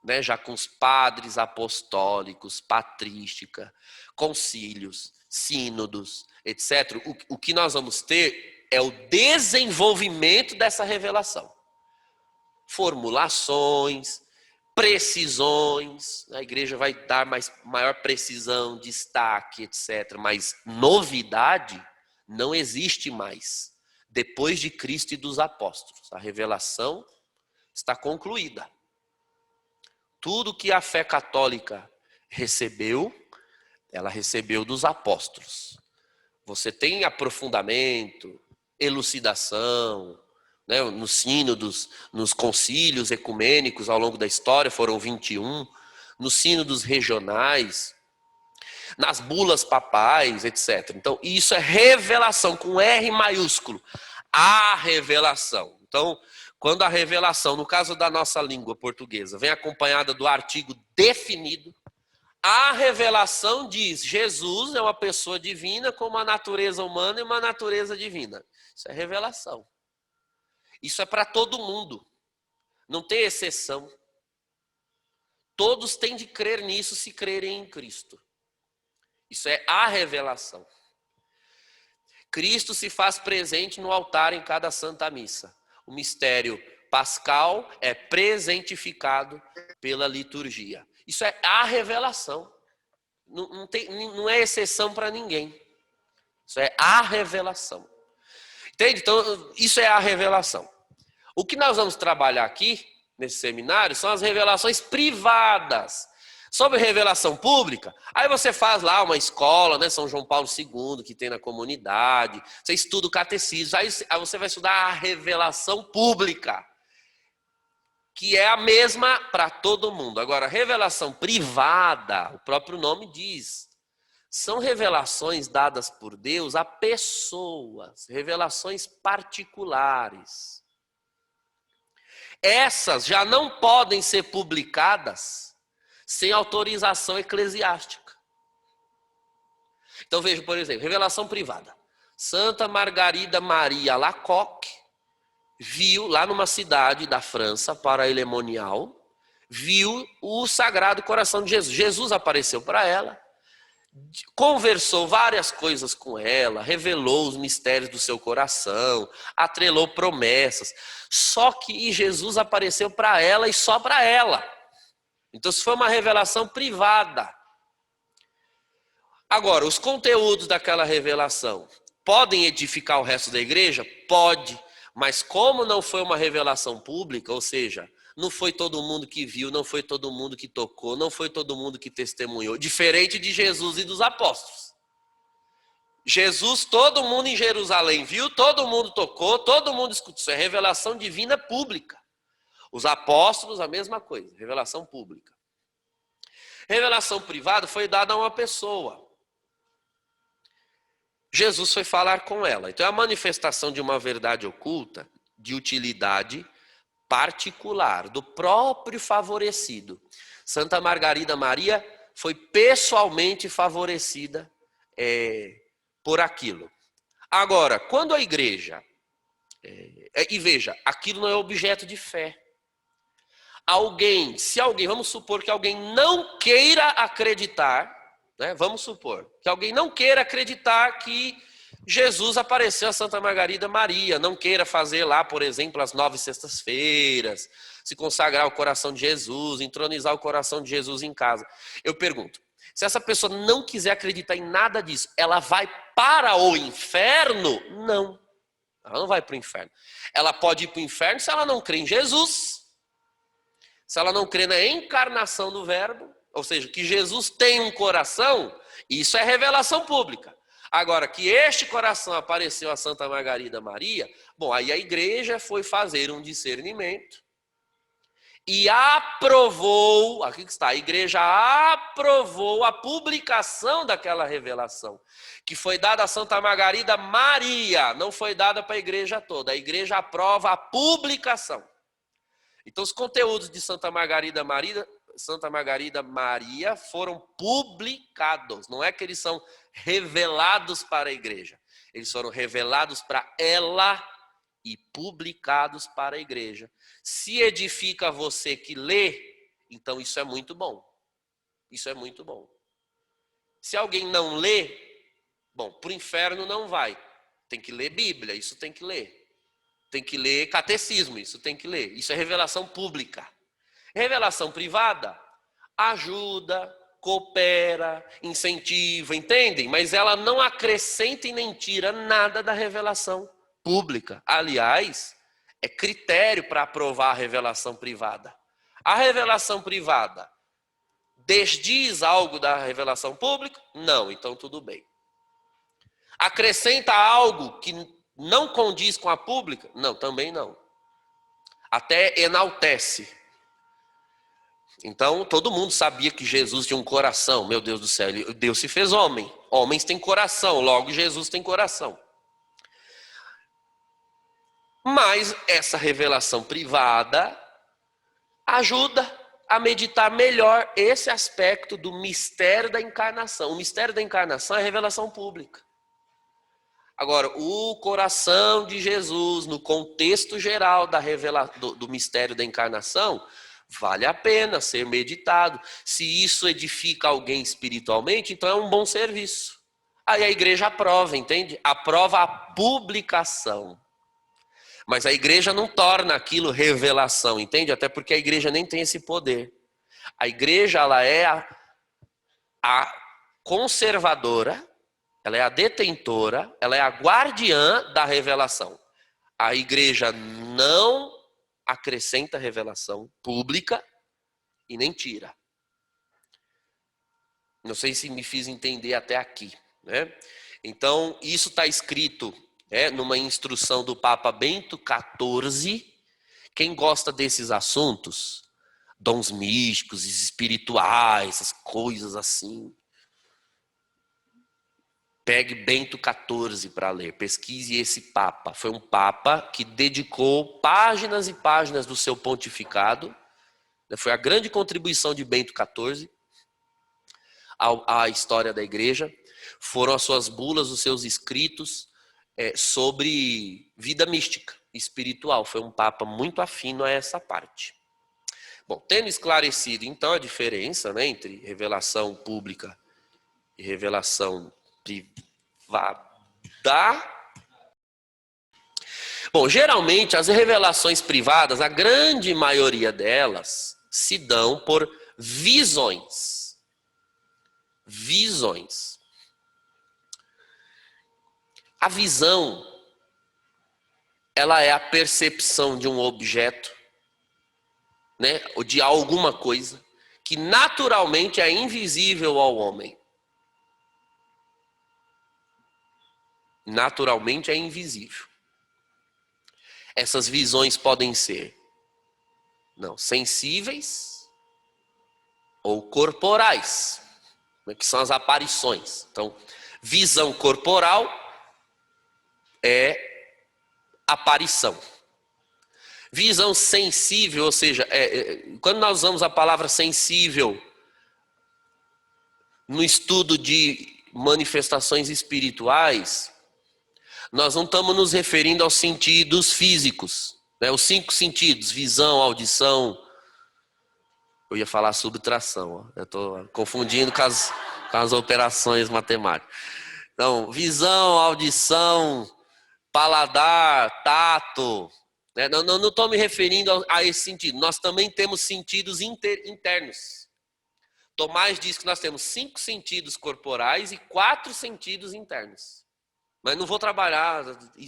Speaker 1: né, já com os padres apostólicos, patrística, concílios, sínodos, etc. O que nós vamos ter é o desenvolvimento dessa revelação. Formulações, precisões, a igreja vai dar maior precisão, destaque, etc. Mas novidade não existe mais. Depois de Cristo e dos apóstolos, a revelação está concluída. Tudo que a fé católica recebeu, ela recebeu dos apóstolos. Você tem aprofundamento, elucidação, né, nos sínodos, nos concílios ecumênicos ao longo da história, foram 21, nos sínodos regionais, nas bulas papais, etc. Então, isso é revelação, com R maiúsculo. A revelação. Então, quando a revelação, no caso da nossa língua portuguesa, vem acompanhada do artigo definido, a revelação diz: Jesus é uma pessoa divina com uma natureza humana e uma natureza divina. Isso é revelação. Isso é para todo mundo. Não tem exceção. Todos têm de crer nisso se crerem em Cristo. Isso é a revelação. Cristo se faz presente no altar em cada Santa Missa. O mistério pascal é presentificado pela liturgia. Isso é a revelação. Não é exceção para ninguém. Isso é a revelação. Entende? Então, isso é a revelação. O que nós vamos trabalhar aqui, nesse seminário, são as revelações privadas. Sobre revelação pública, aí você faz lá uma escola, né, São João Paulo II, que tem na comunidade, você estuda o catecismo, aí você vai estudar a revelação pública, que é a mesma para todo mundo. Agora, revelação privada, o próprio nome diz, são revelações dadas por Deus a pessoas, revelações particulares. Essas já não podem ser publicadas sem autorização eclesiástica. Então veja, por exemplo, revelação privada. Santa Margarida Maria Alacoque viu lá numa cidade da França paraelemonial, viu o Sagrado Coração de Jesus. Jesus apareceu para ela, conversou várias coisas com ela, revelou os mistérios do seu coração, atrelou promessas. Só que Jesus apareceu para ela e só para ela. Então isso foi uma revelação privada. Agora, os conteúdos daquela revelação podem edificar o resto da igreja? Pode. Mas como não foi uma revelação pública, ou seja, não foi todo mundo que viu, não foi todo mundo que tocou, não foi todo mundo que testemunhou, diferente de Jesus e dos apóstolos. Jesus, todo mundo em Jerusalém viu, todo mundo tocou, todo mundo escutou. Isso é revelação divina pública. Os apóstolos, a mesma coisa, revelação pública. Revelação privada foi dada a uma pessoa. Jesus foi falar com ela. Então é a manifestação de uma verdade oculta, de utilidade particular, do próprio favorecido. Santa Margarida Maria foi pessoalmente favorecida por aquilo. Agora, quando a igreja... e veja, aquilo não é objeto de fé. Vamos supor que alguém não queira acreditar, né? Vamos supor que alguém não queira acreditar que Jesus apareceu a Santa Margarida Maria, não queira fazer lá, por exemplo, as 9 sextas-feiras, se consagrar ao coração de Jesus, entronizar o coração de Jesus em casa. Eu pergunto, se essa pessoa não quiser acreditar em nada disso, ela vai para o inferno? Não, ela não vai para o inferno. Ela pode ir para o inferno se ela não crê em Jesus, se ela não crê na encarnação do Verbo, ou seja, que Jesus tem um coração, isso é revelação pública. Agora, que este coração apareceu a Santa Margarida Maria, bom, aí a igreja foi fazer um discernimento e aprovou, aqui que está, a igreja aprovou a publicação daquela revelação, que foi dada a Santa Margarida Maria, não foi dada para a igreja toda, a igreja aprova a publicação. Então os conteúdos de Santa Margarida Maria foram publicados, não é que eles são revelados para a igreja, eles foram revelados para ela e publicados para a igreja. Se edifica você que lê, então isso é muito bom. Isso é muito bom. Se alguém não lê, bom, para o inferno não vai. Tem que ler Bíblia, isso tem que ler. Tem que ler catecismo, isso tem que ler. Isso é revelação pública. Revelação privada ajuda, coopera, incentiva, entendem? Mas ela não acrescenta e nem tira nada da revelação pública. Aliás, é critério para aprovar a revelação privada. A revelação privada desdiz algo da revelação pública? Não, então tudo bem. Acrescenta algo que não condiz com a pública? Não, também não. Até enaltece. Então, todo mundo sabia que Jesus tinha um coração. Meu Deus do céu, Deus se fez homem. Homens têm coração, logo Jesus tem coração. Mas essa revelação privada ajuda a meditar melhor esse aspecto do mistério da encarnação. O mistério da encarnação é revelação pública. Agora, o coração de Jesus, no contexto geral do mistério da encarnação, vale a pena ser meditado. Se isso edifica alguém espiritualmente, então é um bom serviço. Aí a igreja aprova, entende? Aprova a publicação. Mas a igreja não torna aquilo revelação, entende? Até porque a igreja nem tem esse poder. A igreja, ela é a conservadora, ela é a detentora, ela é a guardiã da revelação. A igreja não acrescenta revelação pública e nem tira. Não sei se me fiz entender até aqui, né? Então, isso está escrito numa instrução do Papa Bento XIV. Quem gosta desses assuntos, dons místicos, espirituais, essas coisas assim, pegue Bento XIV para ler, pesquise esse Papa. Foi um Papa que dedicou páginas e páginas do seu pontificado. Foi a grande contribuição de Bento XIV à história da igreja. Foram as suas bulas, os seus escritos sobre vida mística, espiritual. Foi um Papa muito afino a essa parte. Bom, tendo esclarecido então a diferença, né, entre revelação pública e revelação privada. Bom, geralmente as revelações privadas, a grande maioria delas, se dão por visões. Visões. A visão, ela é a percepção de um objeto, né, ou de alguma coisa, que naturalmente é invisível ao homem. Naturalmente é invisível. Essas visões podem ser sensíveis ou corporais, que são as aparições. Então, visão corporal é aparição. Visão sensível, ou seja, quando nós usamos a palavra sensível no estudo de manifestações espirituais, nós não estamos nos referindo aos sentidos físicos, né? Os 5 sentidos, visão, audição. Eu ia falar subtração, ó. Eu estou confundindo com as operações matemáticas. Então, visão, audição, paladar, tato. Né? Não estou me referindo a esse sentido. Nós também temos sentidos internos. Tomás diz que nós temos 5 sentidos corporais e 4 sentidos internos. Mas não vou trabalhar,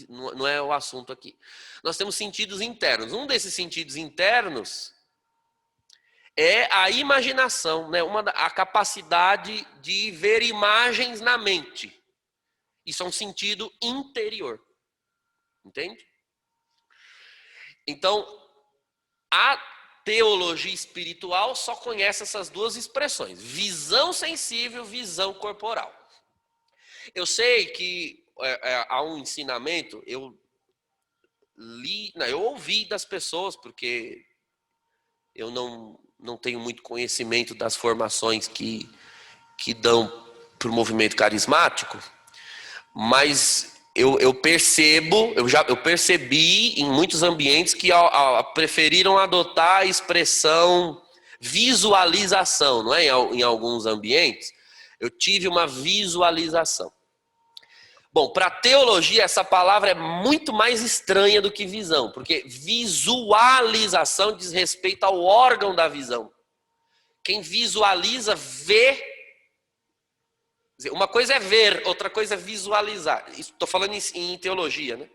Speaker 1: não é o assunto aqui. Nós temos sentidos internos. Um desses sentidos internos é a imaginação, né? A capacidade de ver imagens na mente. Isso é um sentido interior. Entende? Então, a teologia espiritual só conhece essas 2 expressões. Visão sensível, visão corporal. Eu sei que há um ensinamento, eu ouvi das pessoas, porque eu não tenho muito conhecimento das formações que dão para o movimento carismático, mas eu percebi em muitos ambientes que preferiram adotar a expressão visualização, não é? Em alguns ambientes, eu tive uma visualização. Bom, para a teologia, essa palavra é muito mais estranha do que visão, porque visualização diz respeito ao órgão da visão. Quem visualiza, vê. Uma coisa é ver, outra coisa é visualizar. Estou falando em teologia, né?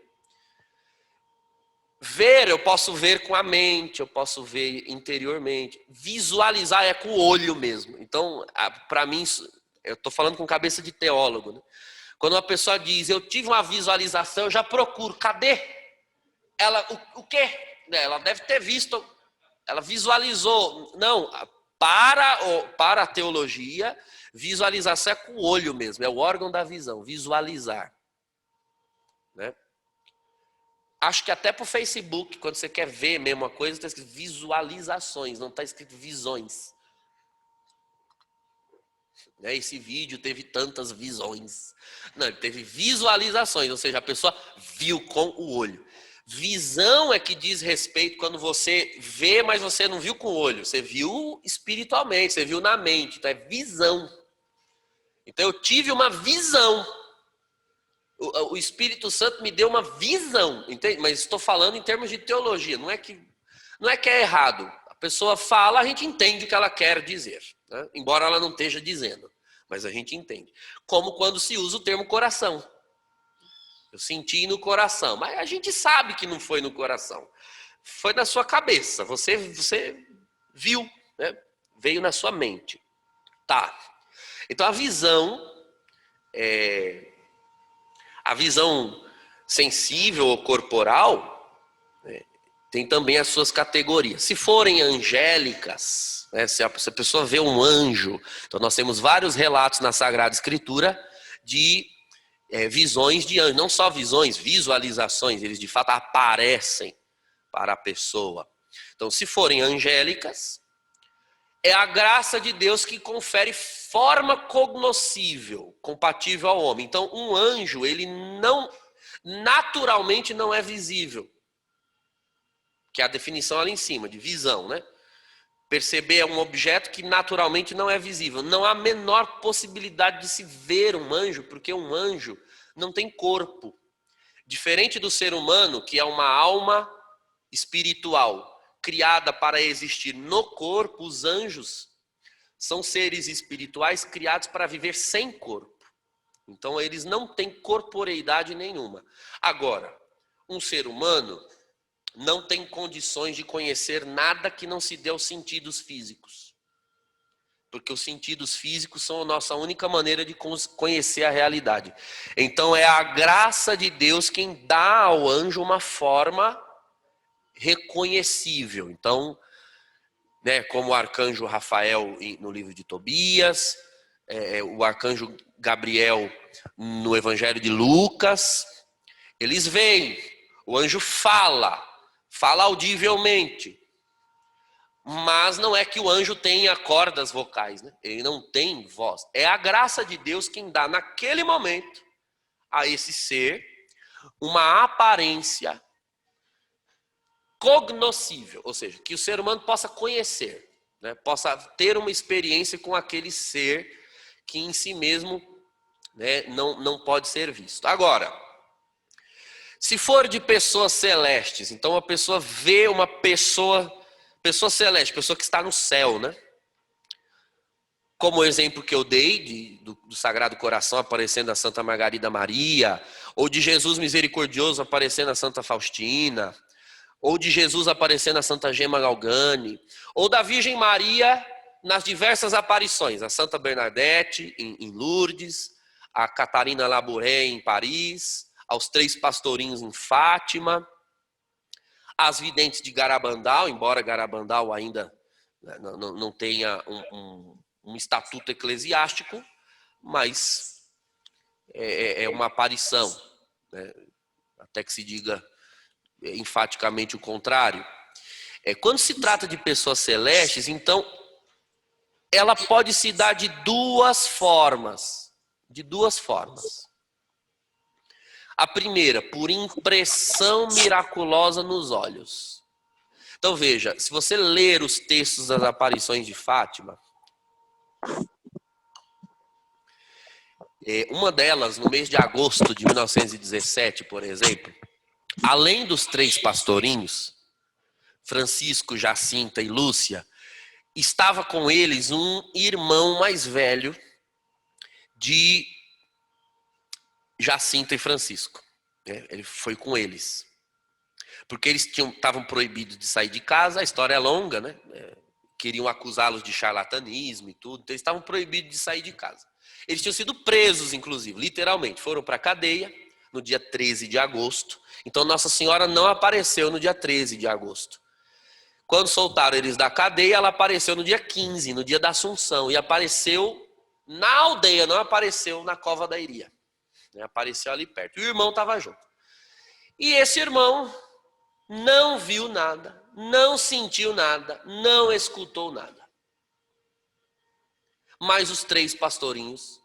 Speaker 1: Ver, eu posso ver com a mente, eu posso ver interiormente. Visualizar é com o olho mesmo. Então, para mim, eu estou falando com cabeça de teólogo, né? Quando uma pessoa diz, eu tive uma visualização, eu já procuro. Cadê? Ela, o quê? Ela deve ter visto, ela visualizou. Não, para a teologia, visualização é com o olho mesmo, é o órgão da visão, visualizar. Né? Acho que até para o Facebook, quando você quer ver a mesma coisa, está escrito visualizações, não está escrito visões. Esse vídeo teve tantas visões. Não, ele teve visualizações, ou seja, a pessoa viu com o olho. Visão é que diz respeito quando você vê, mas você não viu com o olho. Você viu espiritualmente, você viu na mente. Então é visão. Então eu tive uma visão. O Espírito Santo me deu uma visão, entende? Mas estou falando em termos de teologia. Não é que é errado. A pessoa fala, a gente entende o que ela quer dizer. Né? Embora ela não esteja dizendo, mas a gente entende. Como quando se usa o termo coração. Eu senti no coração, mas a gente sabe que não foi no coração. Foi na sua cabeça, você viu, né? Veio na sua mente. Tá. Então a visão sensível ou corporal, tem também as suas categorias. Se forem angélicas, né, se a pessoa vê um anjo, então nós temos vários relatos na Sagrada Escritura de visões de anjos, não só visões, visualizações, eles de fato aparecem para a pessoa. Então, se forem angélicas, é a graça de Deus que confere forma cognoscível, compatível ao homem. Então, um anjo, ele naturalmente não é visível. Que é a definição ali em cima, de visão, né? Perceber é um objeto que naturalmente não é visível. Não há a menor possibilidade de se ver um anjo, porque um anjo não tem corpo. Diferente do ser humano, que é uma alma espiritual, criada para existir no corpo, os anjos são seres espirituais criados para viver sem corpo. Então eles não têm corporeidade nenhuma. Agora, um ser humano não tem condições de conhecer nada que não se dê aos sentidos físicos. Porque os sentidos físicos são a nossa única maneira de conhecer a realidade. Então é a graça de Deus quem dá ao anjo uma forma reconhecível. Então, né, como o arcanjo Rafael no livro de Tobias, o arcanjo Gabriel no Evangelho de Lucas, eles veem, o anjo fala audivelmente, mas não é que o anjo tenha cordas vocais, né? Ele não tem voz. É a graça de Deus quem dá naquele momento a esse ser uma aparência cognoscível, ou seja, que o ser humano possa conhecer, né? Possa ter uma experiência com aquele ser que em si mesmo, né, não pode ser visto. Agora, se for de pessoas celestes, então a pessoa vê uma pessoa celeste, pessoa que está no céu, né? Como o exemplo que eu dei do Sagrado Coração aparecendo a Santa Margarida Maria, ou de Jesus misericordioso aparecendo a Santa Faustina, ou de Jesus aparecendo a Santa Gema Galgani, ou da Virgem Maria nas diversas aparições, a Santa Bernadette em Lourdes, a Catarina Labouré em Paris, aos 3 pastorinhos em Fátima, as videntes de Garabandal, embora Garabandal ainda não tenha um estatuto eclesiástico, mas é uma aparição, né? Até que se diga enfaticamente o contrário. Quando se trata de pessoas celestes, então, ela pode se dar de duas formas. De duas formas. A primeira, por impressão miraculosa nos olhos. Então veja, se você ler os textos das aparições de Fátima, uma delas, no mês de agosto de 1917, por exemplo, além dos 3 pastorinhos, Francisco, Jacinta e Lúcia, estava com eles um irmão mais velho de Jacinta e Francisco. Ele foi com eles. Porque eles estavam proibidos de sair de casa, a história é longa, né? Queriam acusá-los de charlatanismo e tudo, então eles estavam proibidos de sair de casa. Eles tinham sido presos, inclusive, literalmente. Foram para a cadeia no dia 13 de agosto. Então Nossa Senhora não apareceu no dia 13 de agosto. Quando soltaram eles da cadeia, ela apareceu no dia 15, no dia da Assunção. E apareceu na aldeia, não apareceu na Cova da Iria. Apareceu ali perto. E o irmão estava junto. E esse irmão não viu nada, não sentiu nada, não escutou nada. Mas os 3 pastorinhos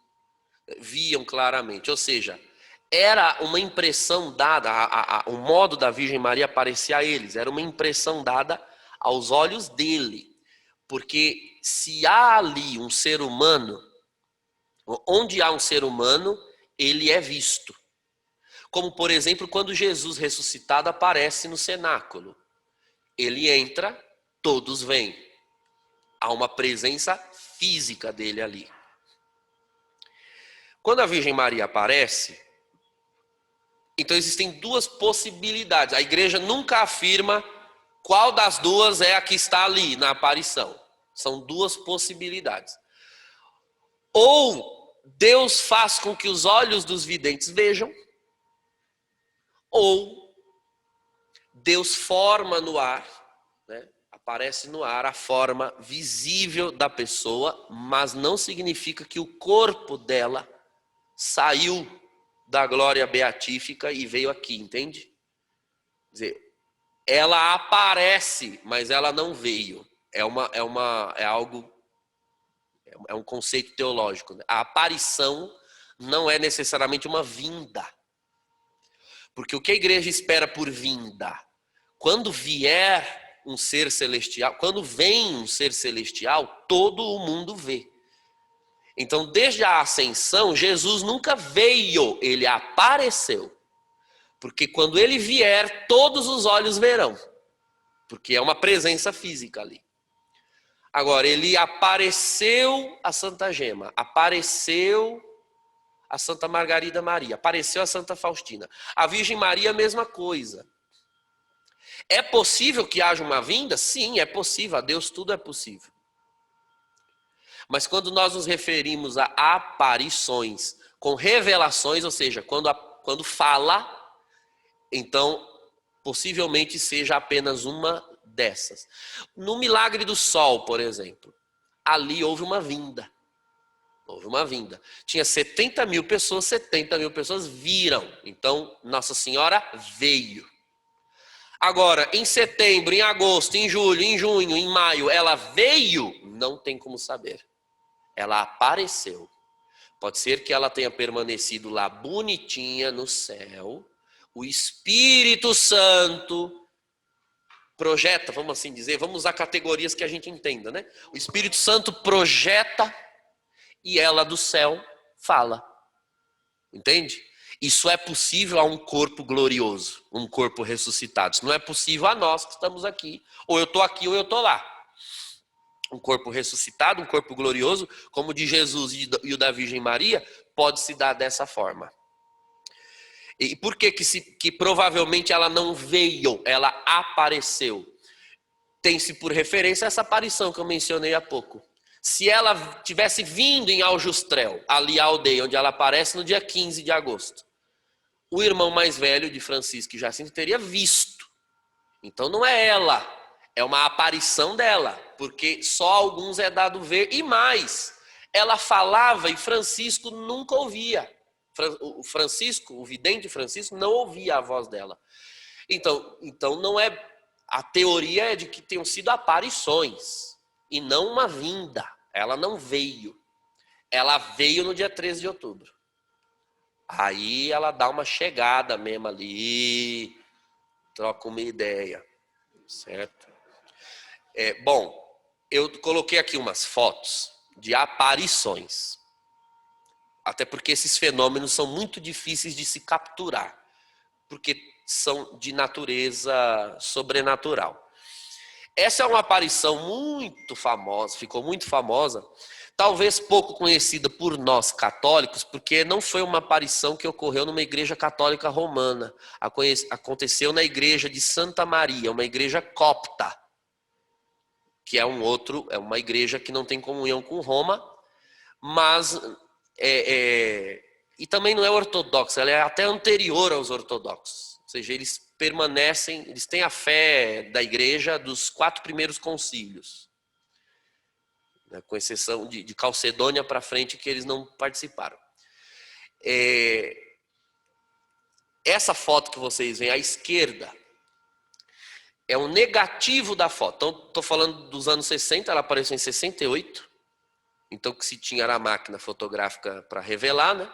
Speaker 1: viam claramente. Ou seja, era uma impressão dada, o modo da Virgem Maria aparecer a eles, era uma impressão dada aos olhos dele. Porque se há ali um ser humano, onde há um ser humano, ele é visto. Como, por exemplo, quando Jesus ressuscitado aparece no cenáculo. Ele entra, todos vêm. Há uma presença física dele ali. Quando a Virgem Maria aparece, então existem 2 possibilidades. A igreja nunca afirma qual das 2 é a que está ali na aparição. São 2 possibilidades. Ou Deus faz com que os olhos dos videntes vejam, ou Deus forma no ar, né? Aparece no ar a forma visível da pessoa, mas não significa que o corpo dela saiu da glória beatífica e veio aqui, entende? Quer dizer, ela aparece, mas ela não veio. É um conceito teológico, né? A aparição não é necessariamente uma vinda. Porque o que a igreja espera por vinda? Quando vier, um ser celestial, quando vem um ser celestial, todo o mundo vê. Então, desde a ascensão, Jesus nunca veio, ele apareceu. Porque quando ele vier, todos os olhos verão. Porque é uma presença física ali. Agora, ele apareceu a Santa Gema, apareceu a Santa Margarida Maria, apareceu a Santa Faustina. A Virgem Maria, a mesma coisa. É possível que haja uma vinda? Sim, é possível. A Deus tudo é possível. Mas quando nós nos referimos a aparições com revelações, ou seja, quando fala, então possivelmente seja apenas uma dessas. No milagre do sol, por exemplo, ali houve uma vinda. Houve uma vinda. Tinha 70 mil pessoas viram. Então, Nossa Senhora veio. Agora, em setembro, em agosto, em julho, em junho, em maio, ela veio? Não tem como saber. Ela apareceu. Pode ser que ela tenha permanecido lá bonitinha no céu. O Espírito Santo projeta, vamos assim dizer, vamos usar categorias que a gente entenda, né? O Espírito Santo projeta e ela do céu fala. Entende? Isso é possível a um corpo glorioso, um corpo ressuscitado. Isso não é possível a nós que estamos aqui. Ou eu estou aqui ou eu estou lá. Um corpo ressuscitado, um corpo glorioso, como o de Jesus e o da Virgem Maria, pode se dar dessa forma. E por que provavelmente ela não veio, ela apareceu? Tem-se por referência essa aparição que eu mencionei há pouco. Se ela tivesse vindo em Aljustrel, ali a aldeia onde ela aparece no dia 15 de agosto, o irmão mais velho de Francisco e Jacinto teria visto. Então não é ela, é uma aparição dela, porque só a alguns é dado ver. E mais, ela falava e Francisco nunca ouvia. O Francisco, o vidente Francisco, não ouvia a voz dela. Então não é... A teoria é de que tenham sido aparições e não uma vinda. Ela não veio. Ela veio no dia 13 de outubro. Aí ela dá uma chegada mesmo ali, troca uma ideia, certo? Bom, eu coloquei aqui umas fotos de aparições. Até porque esses fenômenos são muito difíceis de se capturar, porque são de natureza sobrenatural. Essa é uma aparição muito famosa, ficou muito famosa, talvez pouco conhecida por nós católicos, porque não foi uma aparição que ocorreu numa igreja católica romana. Aconteceu na igreja de Santa Maria, uma igreja copta, que é uma igreja que não tem comunhão com Roma, mas e também não é ortodoxa, ela é até anterior aos ortodoxos. Ou seja, eles têm a fé da igreja dos 4 primeiros concílios, né, com exceção de Calcedônia para frente, que eles não participaram. Essa foto que vocês veem à esquerda é um negativo da foto. Então, estou falando dos anos 60, ela apareceu em 68. Então, o que se tinha era a máquina fotográfica para revelar, né?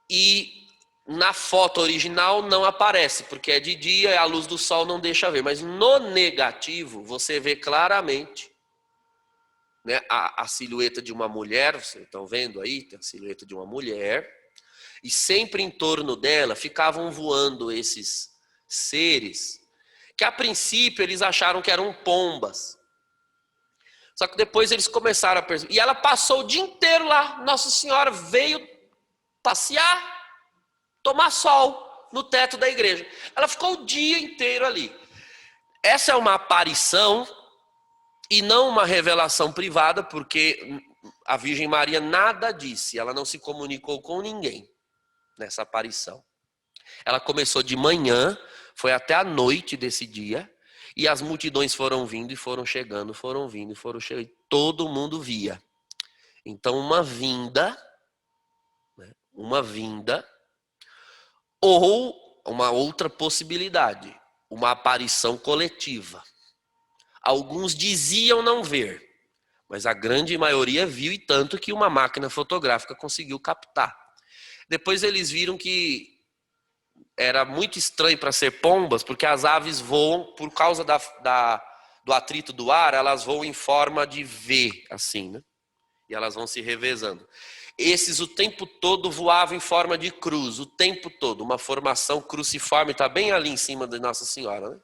Speaker 1: E na foto original não aparece, porque é de dia e a luz do sol não deixa ver. Mas no negativo, você vê claramente, né, a silhueta de uma mulher. Vocês estão vendo aí? Tem a silhueta de uma mulher. E sempre em torno dela ficavam voando esses seres, que a princípio eles acharam que eram pombas. Só que depois eles começaram a perceber. E ela passou o dia inteiro lá. Nossa Senhora veio passear, tomar sol no teto da igreja. Ela ficou o dia inteiro ali. Essa é uma aparição e não uma revelação privada, porque a Virgem Maria nada disse. Ela não se comunicou com ninguém nessa aparição. Ela começou de manhã, foi até a noite desse dia. E as multidões foram vindo e foram chegando, foram vindo e foram chegando. E todo mundo via. Então, uma vinda, ou uma outra possibilidade, uma aparição coletiva. Alguns diziam não ver, mas a grande maioria viu, e tanto que uma máquina fotográfica conseguiu captar. Depois eles viram que era muito estranho para ser pombas, porque as aves voam, por causa do atrito do ar, elas voam em forma de V, assim, né? E elas vão se revezando. Esses o tempo todo voavam em forma de cruz, o tempo todo. Uma formação cruciforme, está bem ali em cima de Nossa Senhora, né?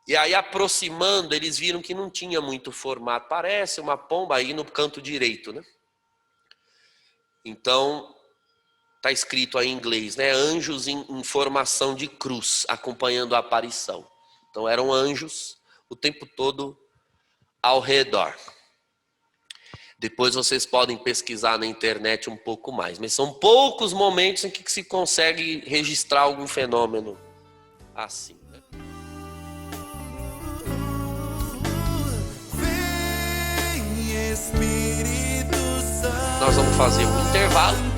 Speaker 1: E aí, aproximando, eles viram que não tinha muito formato. Parece uma pomba aí no canto direito, né? Então, está escrito aí em inglês, né? Anjos em formação de cruz, acompanhando a aparição. Então, eram anjos o tempo todo ao redor. Depois vocês podem pesquisar na internet um pouco mais. Mas são poucos momentos em que se consegue registrar algum fenômeno assim, né? Nós vamos fazer um intervalo.